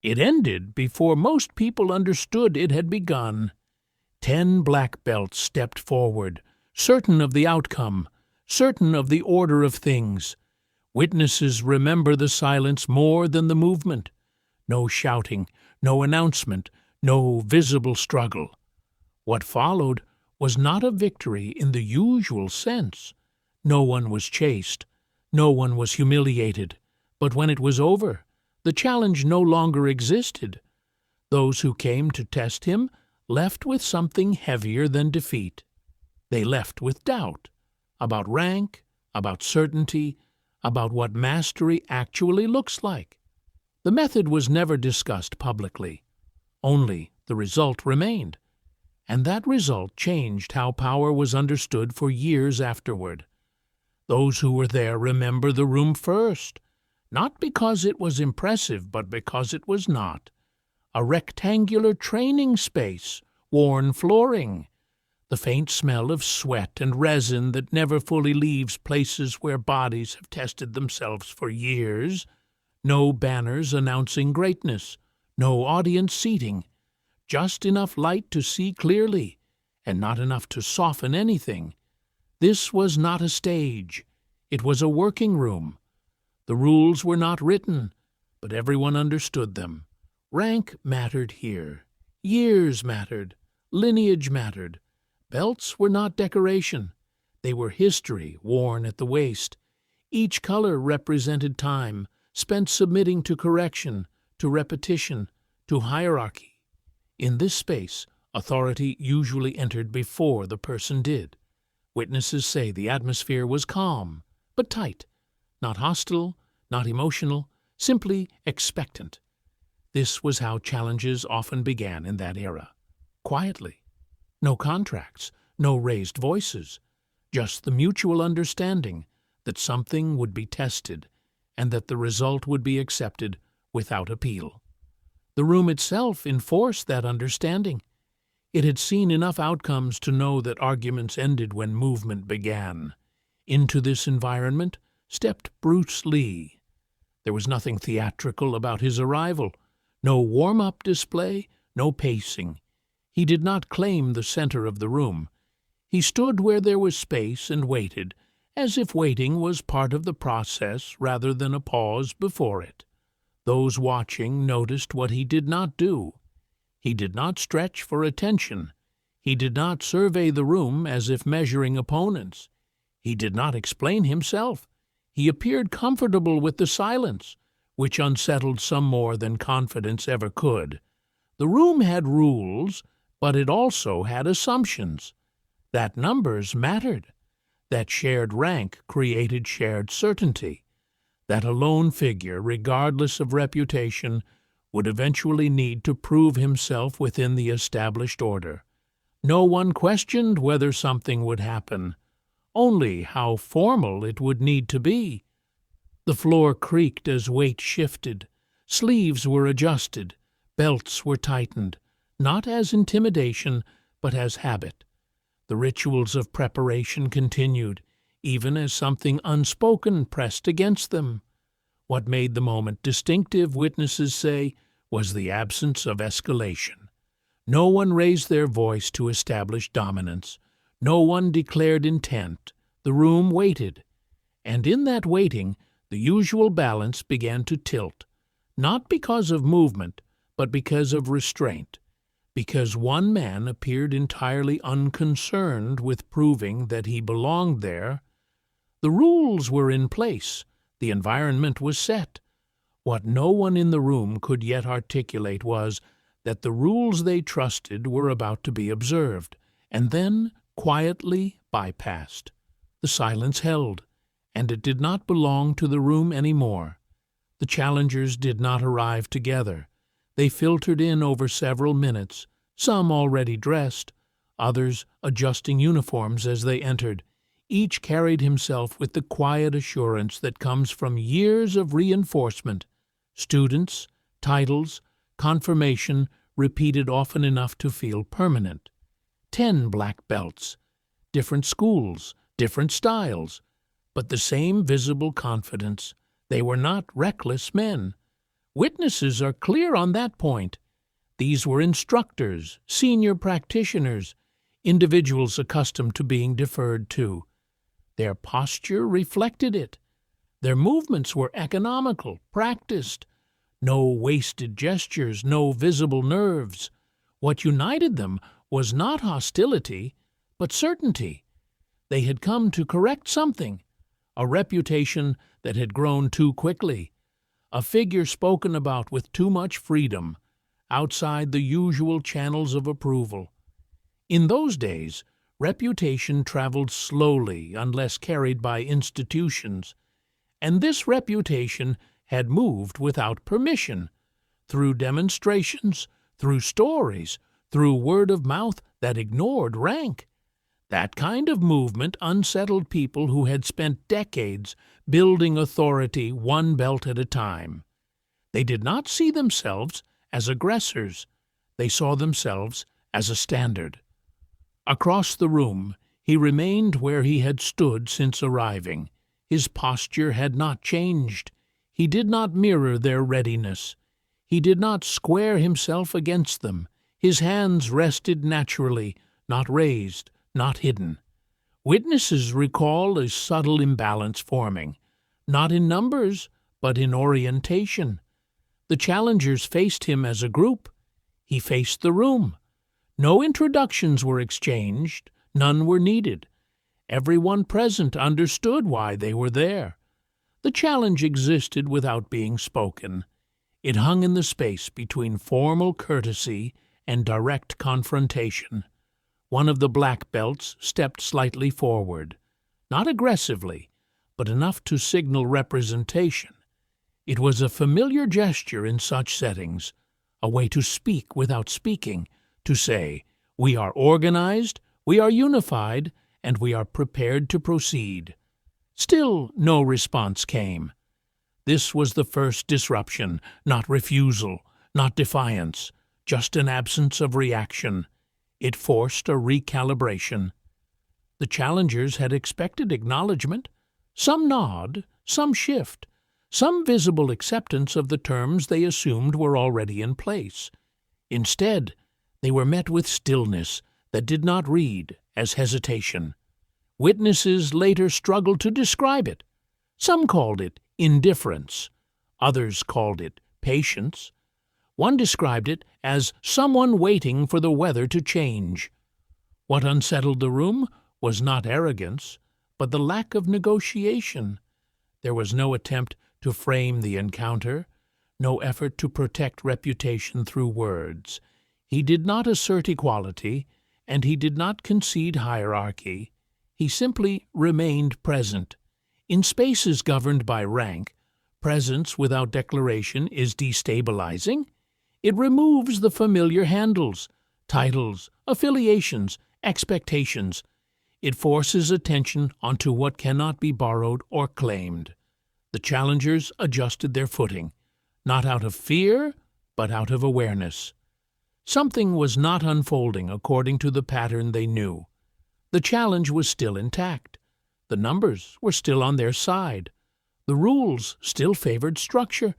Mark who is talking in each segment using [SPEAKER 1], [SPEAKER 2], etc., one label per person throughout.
[SPEAKER 1] It ended before most people understood it had begun. 10 black belts stepped forward, certain of the outcome, certain of the order of things. Witnesses remember the silence more than the movement. No shouting, no announcement, no visible struggle. What followed was not a victory in the usual sense. No one was chased, no one was humiliated, but when it was over, the challenge no longer existed. Those who came to test him left with something heavier than defeat. They left with doubt about rank, about certainty, about what mastery actually looks like. The method was never discussed publicly. Only the result remained, and that result changed how power was understood for years afterward. Those who were there remember the room first, not because it was impressive, but because it was not. A rectangular training space, worn flooring, the faint smell of sweat and resin that never fully leaves places where bodies have tested themselves for years, no banners announcing greatness, no audience seating, just enough light to see clearly, and not enough to soften anything. This was not a stage. It was a working room. The rules were not written, but everyone understood them. Rank mattered here. Years mattered. Lineage mattered. Belts were not decoration. They were history worn at the waist. Each color represented time, spent submitting to correction, to repetition, to hierarchy. In this space, authority usually entered before the person did. Witnesses say the atmosphere was calm, but tight, not hostile, not emotional, simply expectant. This was how challenges often began in that era. Quietly. No contracts, no raised voices, just the mutual understanding that something would be tested and that the result would be accepted without appeal. The room itself enforced that understanding. It had seen enough outcomes to know that arguments ended when movement began. Into this environment stepped Bruce Lee. There was nothing theatrical about his arrival, no warm-up display, no pacing. He did not claim the center of the room. He stood where there was space and waited, as if waiting was part of the process rather than a pause before it. Those watching noticed what he did not do. He did not stretch for attention. He did not survey the room as if measuring opponents. He did not explain himself. He appeared comfortable with the silence, which unsettled some more than confidence ever could. The room had rules, but it also had assumptions. That numbers mattered. That shared rank created shared certainty. That a lone figure, regardless of reputation, would eventually need to prove himself within the established order. No one questioned whether something would happen, only how formal it would need to be. The floor creaked as weight shifted. Sleeves were adjusted. Belts were tightened, not as intimidation, but as habit. The rituals of preparation continued, even as something unspoken pressed against them. What made the moment distinctive, witnesses say, was the absence of escalation. No one raised their voice to establish dominance. No one declared intent. The room waited. And in that waiting, the usual balance began to tilt, not because of movement, but because of restraint, because one man appeared entirely unconcerned with proving that he belonged there. The rules were in place. The environment was set. What no one in the room could yet articulate was that the rules they trusted were about to be observed, and then quietly bypassed. The silence held, and it did not belong to the room any more. The challengers did not arrive together. They filtered in over several minutes, some already dressed, others adjusting uniforms as they entered. Each carried himself with the quiet assurance that comes from years of reinforcement. Students, titles, confirmation repeated often enough to feel permanent. 10 black belts, different schools, different styles, but the same visible confidence. They were not reckless men. Witnesses are clear on that point. These were instructors, senior practitioners, individuals accustomed to being deferred to. Their posture reflected it. Their movements were economical, practiced. No wasted gestures, no visible nerves. What united them was not hostility, but certainty. They had come to correct something, a reputation that had grown too quickly, a figure spoken about with too much freedom, outside the usual channels of approval. In those days, reputation traveled slowly unless carried by institutions, and this reputation had moved without permission, through demonstrations, through stories, through word of mouth that ignored rank. That kind of movement unsettled people who had spent decades building authority one belt at a time. They did not see themselves as aggressors. They saw themselves as a standard. Across the room, he remained where he had stood since arriving. His posture had not changed. He did not mirror their readiness. He did not square himself against them. His hands rested naturally, not raised, not hidden. Witnesses recall a subtle imbalance forming, not in numbers, but in orientation. The challengers faced him as a group. He faced the room. No introductions were exchanged, none were needed. Everyone present understood why they were there. The challenge existed without being spoken. It hung in the space between formal courtesy and direct confrontation. One of the black belts stepped slightly forward, not aggressively, but enough to signal representation. It was a familiar gesture in such settings, a way to speak without speaking, to say, "We are organized, we are unified, and we are prepared to proceed." Still no response came. This was the first disruption, not refusal, not defiance, just an absence of reaction. It forced a recalibration. The challengers had expected acknowledgment, some nod, some shift, some visible acceptance of the terms they assumed were already in place. Instead, they were met with stillness that did not read as hesitation. Witnesses later struggled to describe it. Some called it indifference. Others called it patience. One described it as someone waiting for the weather to change. What unsettled the room was not arrogance, but the lack of negotiation. There was no attempt to frame the encounter, no effort to protect reputation through words. He did not assert equality, and he did not concede hierarchy. He simply remained present. In spaces governed by rank, presence without declaration is destabilizing. It removes the familiar handles, titles, affiliations, expectations. It forces attention onto what cannot be borrowed or claimed. The challengers adjusted their footing, not out of fear, but out of awareness. Something was not unfolding according to the pattern they knew. The challenge was still intact. The numbers were still on their side. The rules still favored structure,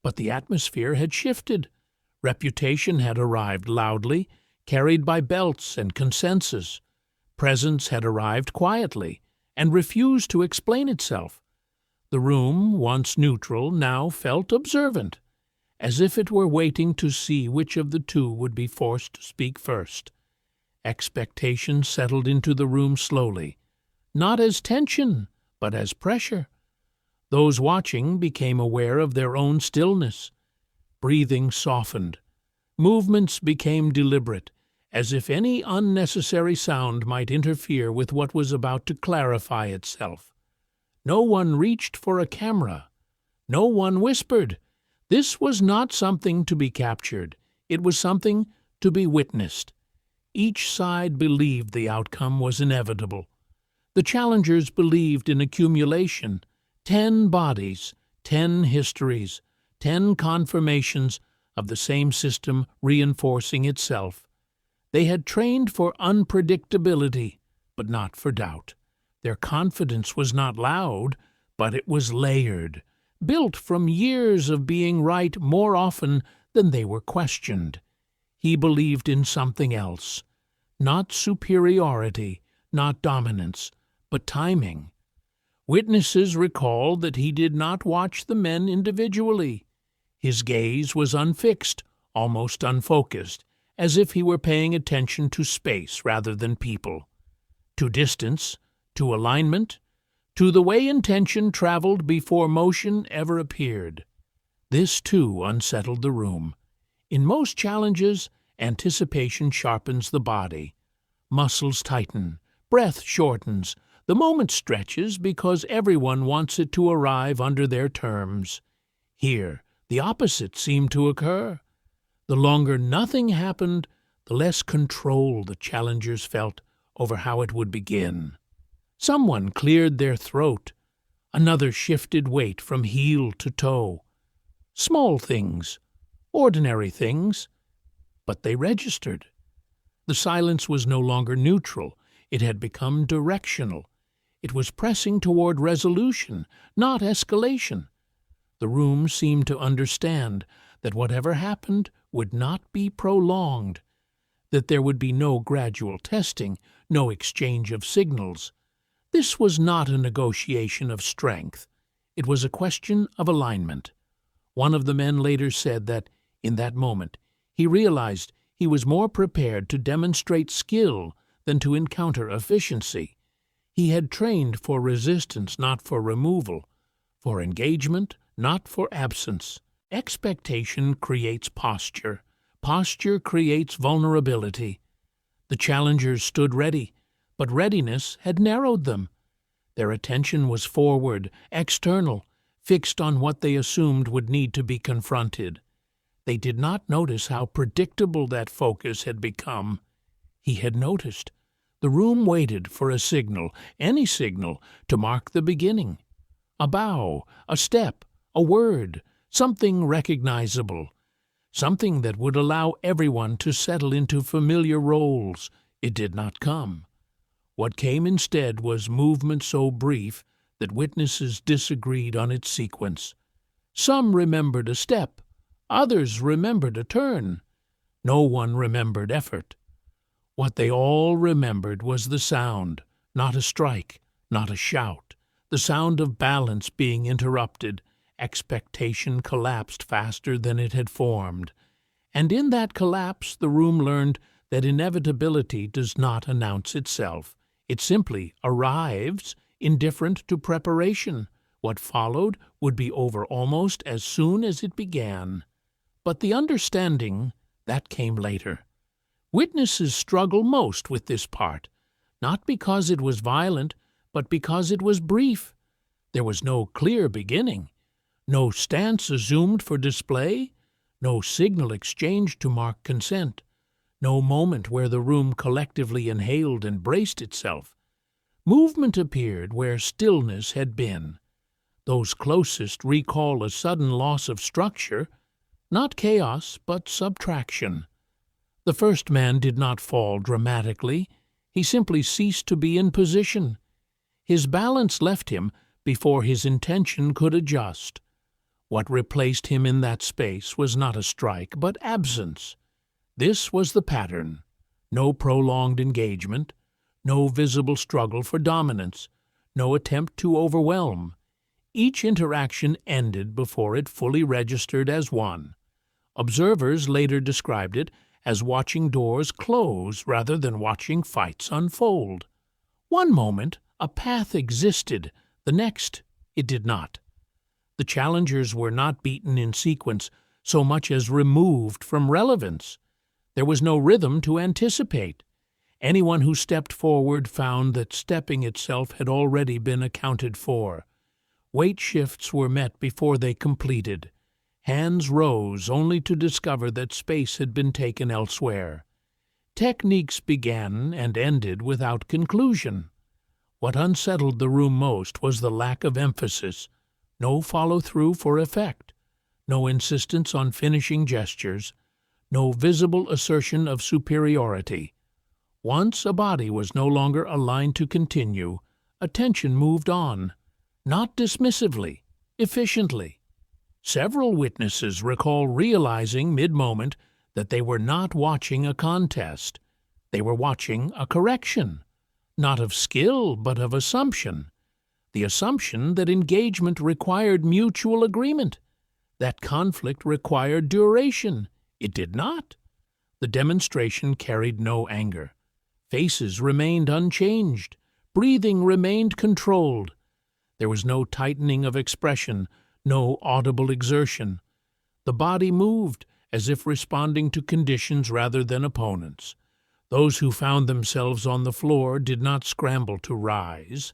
[SPEAKER 1] but the atmosphere had shifted. Reputation had arrived loudly, carried by belts and consensus. Presence had arrived quietly and refused to explain itself. The room, once neutral, now felt observant, as if it were waiting to see which of the two would be forced to speak first. Expectation settled into the room slowly, not as tension, but as pressure. Those watching became aware of their own stillness. Breathing softened. Movements became deliberate, as if any unnecessary sound might interfere with what was about to clarify itself. No one reached for a camera. No one whispered. This was not something to be captured. It was something to be witnessed. Each side believed the outcome was inevitable. The challengers believed in accumulation. 10 bodies, 10 histories, 10 confirmations of the same system reinforcing itself. They had trained for unpredictability, but not for doubt. Their confidence was not loud, but it was layered. built from years of being right more often than they were questioned. He believed in something else, not superiority, not dominance, but timing. Witnesses recalled that he did not watch the men individually. His gaze was unfixed, almost unfocused, as if he were paying attention to space rather than people, to distance, to alignment, to the way intention traveled before motion ever appeared. This, too, unsettled the room. In most challenges, anticipation sharpens the body. Muscles tighten, breath shortens, the moment stretches because everyone wants it to arrive under their terms. Here, the opposite seemed to occur. The longer nothing happened, the less control the challengers felt over how it would begin. Someone cleared their throat. Another shifted weight from heel to toe. Small things, ordinary things, but they registered. The silence was no longer neutral. It had become directional. It was pressing toward resolution, not escalation. The room seemed to understand that whatever happened would not be prolonged, that there would be no gradual testing, no exchange of signals. This was not a negotiation of strength. It was a question of alignment. One of the men later said that, in that moment, he realized he was more prepared to demonstrate skill than to encounter efficiency. He had trained for resistance, not for removal, for engagement, not for absence. Expectation creates posture. Posture creates vulnerability. The challengers stood ready, but readiness had narrowed them. Their attention was forward, external, fixed on what they assumed would need to be confronted. They did not notice how predictable that focus had become. He had noticed. The room waited for a signal, any signal, to mark the beginning. A bow, a step, a word, something recognizable, something that would allow everyone to settle into familiar roles. It did not come. What came instead was movement so brief that witnesses disagreed on its sequence. Some remembered a step, others remembered a turn. No one remembered effort. What they all remembered was the sound, not a strike, not a shout, the sound of balance being interrupted. Expectation collapsed faster than it had formed. And in that collapse the room learned that inevitability does not announce itself. It simply arrives, indifferent to preparation. What followed would be over almost as soon as it began. But the understanding, that came later. Witnesses struggle most with this part, not because it was violent, but because it was brief. There was no clear beginning, no stance assumed for display, no signal exchanged to mark consent, no moment where the room collectively inhaled and braced itself. Movement appeared where stillness had been. Those closest recall a sudden loss of structure, not chaos, but subtraction. The first man did not fall dramatically. He simply ceased to be in position. His balance left him before his intention could adjust. What replaced him in that space was not a strike, but absence. This was the pattern. No prolonged engagement, no visible struggle for dominance, no attempt to overwhelm. Each interaction ended before it fully registered as one. Observers later described it as watching doors close rather than watching fights unfold. One moment, a path existed. The next, it did not. The challengers were not beaten in sequence so much as removed from relevance. There was no rhythm to anticipate. Anyone who stepped forward found that stepping itself had already been accounted for. Weight shifts were met before they completed. Hands rose only to discover that space had been taken elsewhere. Techniques began and ended without conclusion. What unsettled the room most was the lack of emphasis, no follow-through for effect, no insistence on finishing gestures, no visible assertion of superiority. Once a body was no longer aligned to continue, attention moved on, not dismissively. efficiently. Several witnesses recall realizing mid-moment that they were not watching a contest. They were watching a correction, not of skill but of assumption. The assumption that engagement required mutual agreement, that conflict required duration. It did not. The demonstration carried no anger. Faces remained unchanged. Breathing remained controlled. There was no tightening of expression, no audible exertion. The body moved as if responding to conditions rather than opponents. Those who found themselves on the floor did not scramble to rise,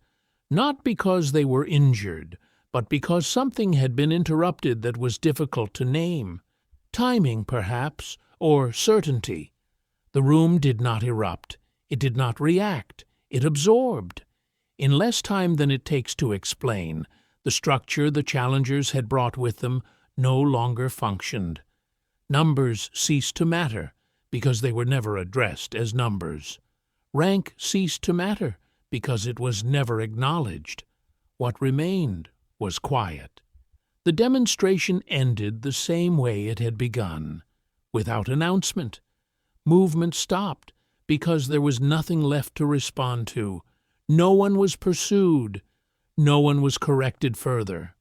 [SPEAKER 1] not because they were injured, but because something had been interrupted that was difficult to name. Timing, perhaps, or certainty. The room did not erupt. It did not react. It absorbed. In less time than it takes to explain, the structure the challengers had brought with them no longer functioned. Numbers ceased to matter because they were never addressed as numbers. Rank ceased to matter because it was never acknowledged. What remained was quiet. The demonstration ended the same way it had begun, without announcement. Movement stopped because there was nothing left to respond to. No one was pursued. No one was corrected further.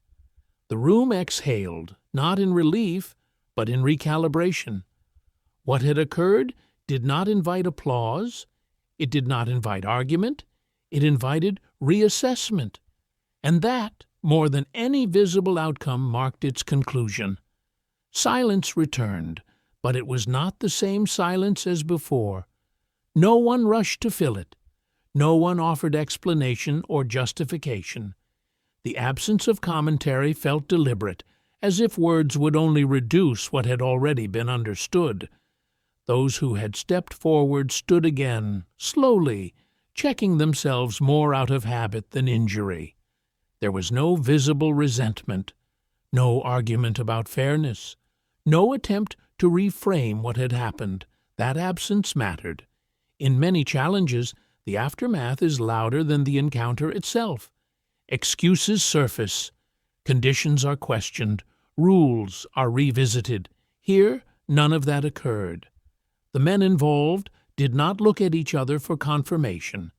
[SPEAKER 1] The room exhaled, not in relief, but in recalibration. What had occurred did not invite applause. It did not invite argument. It invited reassessment. And that, more than any visible outcome, marked its conclusion. Silence returned, but it was not the same silence as before. No one rushed to fill it. No one offered explanation or justification. The absence of commentary felt deliberate, as if words would only reduce what had already been understood. Those who had stepped forward stood again, slowly, checking themselves more out of habit than injury. There was no visible resentment, no argument about fairness, no attempt to reframe what had happened. That absence mattered. In many challenges, the aftermath is louder than the encounter itself. Excuses surface. Conditions are questioned. Rules are revisited. Here, none of that occurred. The men involved did not look at each other for confirmation.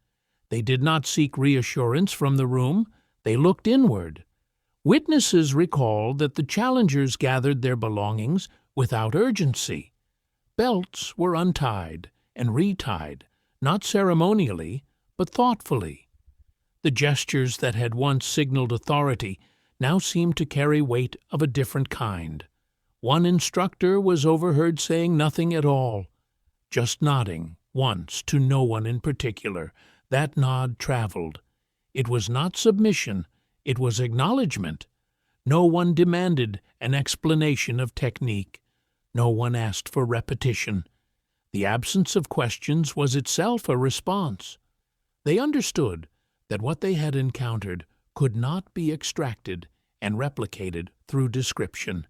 [SPEAKER 1] They did not seek reassurance from the room. They looked inward. Witnesses recalled that the challengers gathered their belongings without urgency. Belts were untied and retied, not ceremonially, but thoughtfully. The gestures that had once signaled authority now seemed to carry weight of a different kind. One instructor was overheard saying nothing at all, just nodding once to no one in particular. That nod traveled. It was not submission, it was acknowledgment. No one demanded an explanation of technique. No one asked for repetition. The absence of questions was itself a response. They understood that what they had encountered could not be extracted and replicated through description.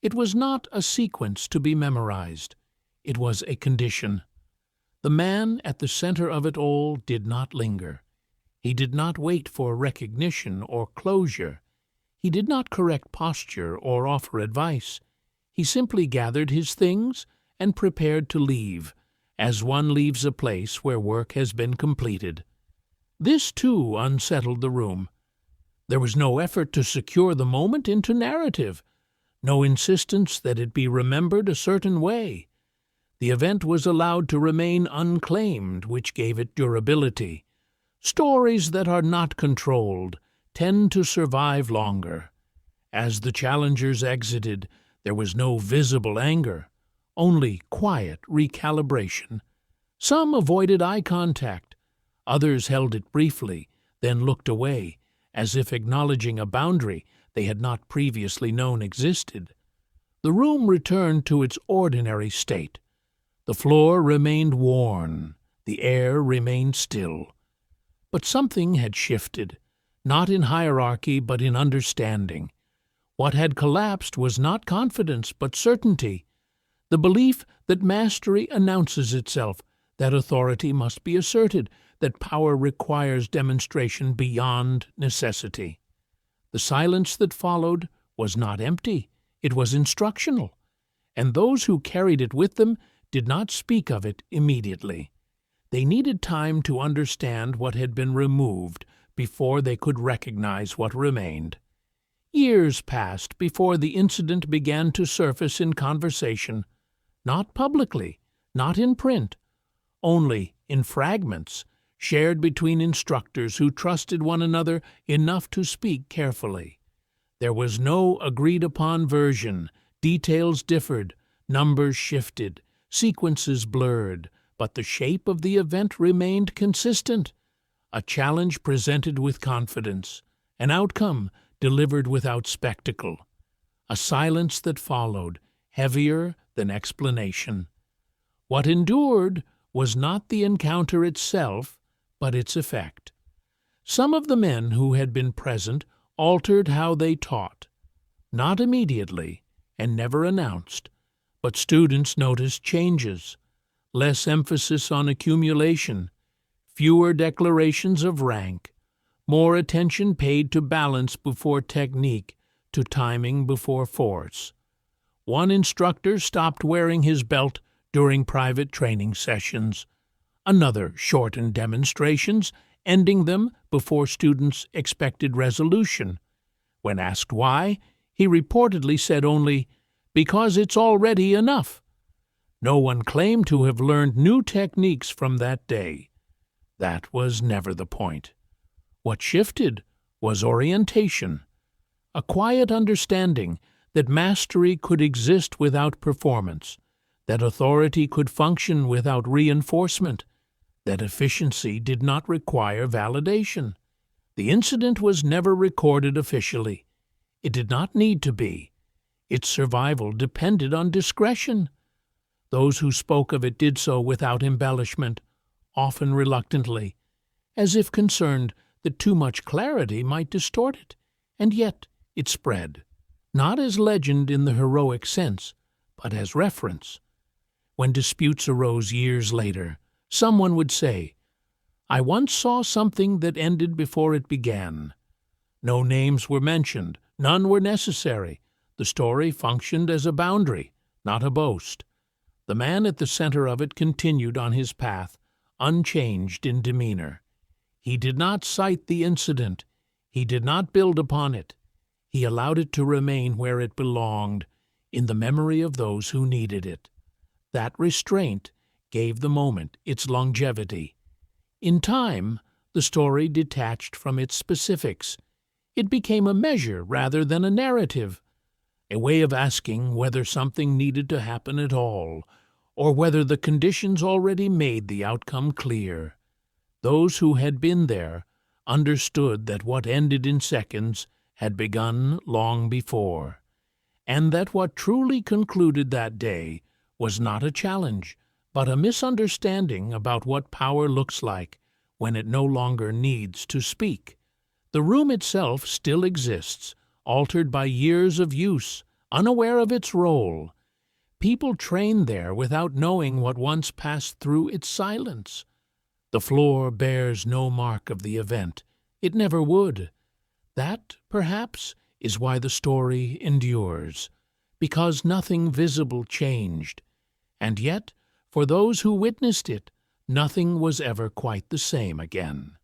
[SPEAKER 1] It was not a sequence to be memorized. It was a condition. The man at the center of it all did not linger. He did not wait for recognition or closure. He did not correct posture or offer advice. He simply gathered his things and prepared to leave, as one leaves a place where work has been completed. This, too, unsettled the room. There was no effort to secure the moment into narrative, no insistence that it be remembered a certain way. The event was allowed to remain unclaimed, which gave it durability. Stories that are not controlled tend to survive longer. As the challengers exited, there was no visible anger, only quiet recalibration. Some avoided eye contact. Others held it briefly, then looked away, as if acknowledging a boundary they had not previously known existed. The room returned to its ordinary state. The floor remained worn. The air remained still. But something had shifted, not in hierarchy but in understanding. What had collapsed was not confidence but certainty, the belief that mastery announces itself, that authority must be asserted, that power requires demonstration beyond necessity. The silence that followed was not empty, it was instructional, and those who carried it with them did not speak of it immediately. They needed time to understand what had been removed before they could recognize what remained. Years passed before the incident began to surface in conversation, not publicly, not in print, only in fragments shared between instructors who trusted one another enough to speak carefully. There was no agreed-upon version. Details differed, numbers shifted, sequences blurred, but the shape of the event remained consistent. A challenge presented with confidence, an outcome delivered without spectacle, a silence that followed, heavier than explanation. What endured was not the encounter itself, but its effect. Some of the men who had been present altered how they taught, not immediately and never announced, but students noticed changes, less emphasis on accumulation, fewer declarations of rank, more attention paid to balance before technique, to timing before force. One instructor stopped wearing his belt during private training sessions. Another shortened demonstrations, ending them before students expected resolution. When asked why, he reportedly said only, "Because it's already enough." No one claimed to have learned new techniques from that day. That was never the point. What shifted was orientation, a quiet understanding that mastery could exist without performance, that authority could function without reinforcement, that efficiency did not require validation. The incident was never recorded officially. It did not need to be. Its survival depended on discretion. Those who spoke of it did so without embellishment, often reluctantly, as if concerned that too much clarity might distort it, and yet it spread, not as legend in the heroic sense, but as reference. When disputes arose years later, someone would say, "I once saw something that ended before it began." No names were mentioned, none were necessary. The story functioned as a boundary, not a boast. The man at the center of it continued on his path, unchanged in demeanor. He did not cite the incident. He did not build upon it. He allowed it to remain where it belonged, in the memory of those who needed it. That restraint gave the moment its longevity. In time, the story detached from its specifics. It became a measure rather than a narrative, a way of asking whether something needed to happen at all, or whether the conditions already made the outcome clear. Those who had been there understood that what ended in seconds had begun long before, and that what truly concluded that day was not a challenge, but a misunderstanding about what power looks like when it no longer needs to speak. The room itself still exists, altered by years of use, unaware of its role. People trained there without knowing what once passed through its silence. The floor bears no mark of the event. It never would. That, perhaps, is why the story endures, because nothing visible changed. And yet, for those who witnessed it, nothing was ever quite the same again.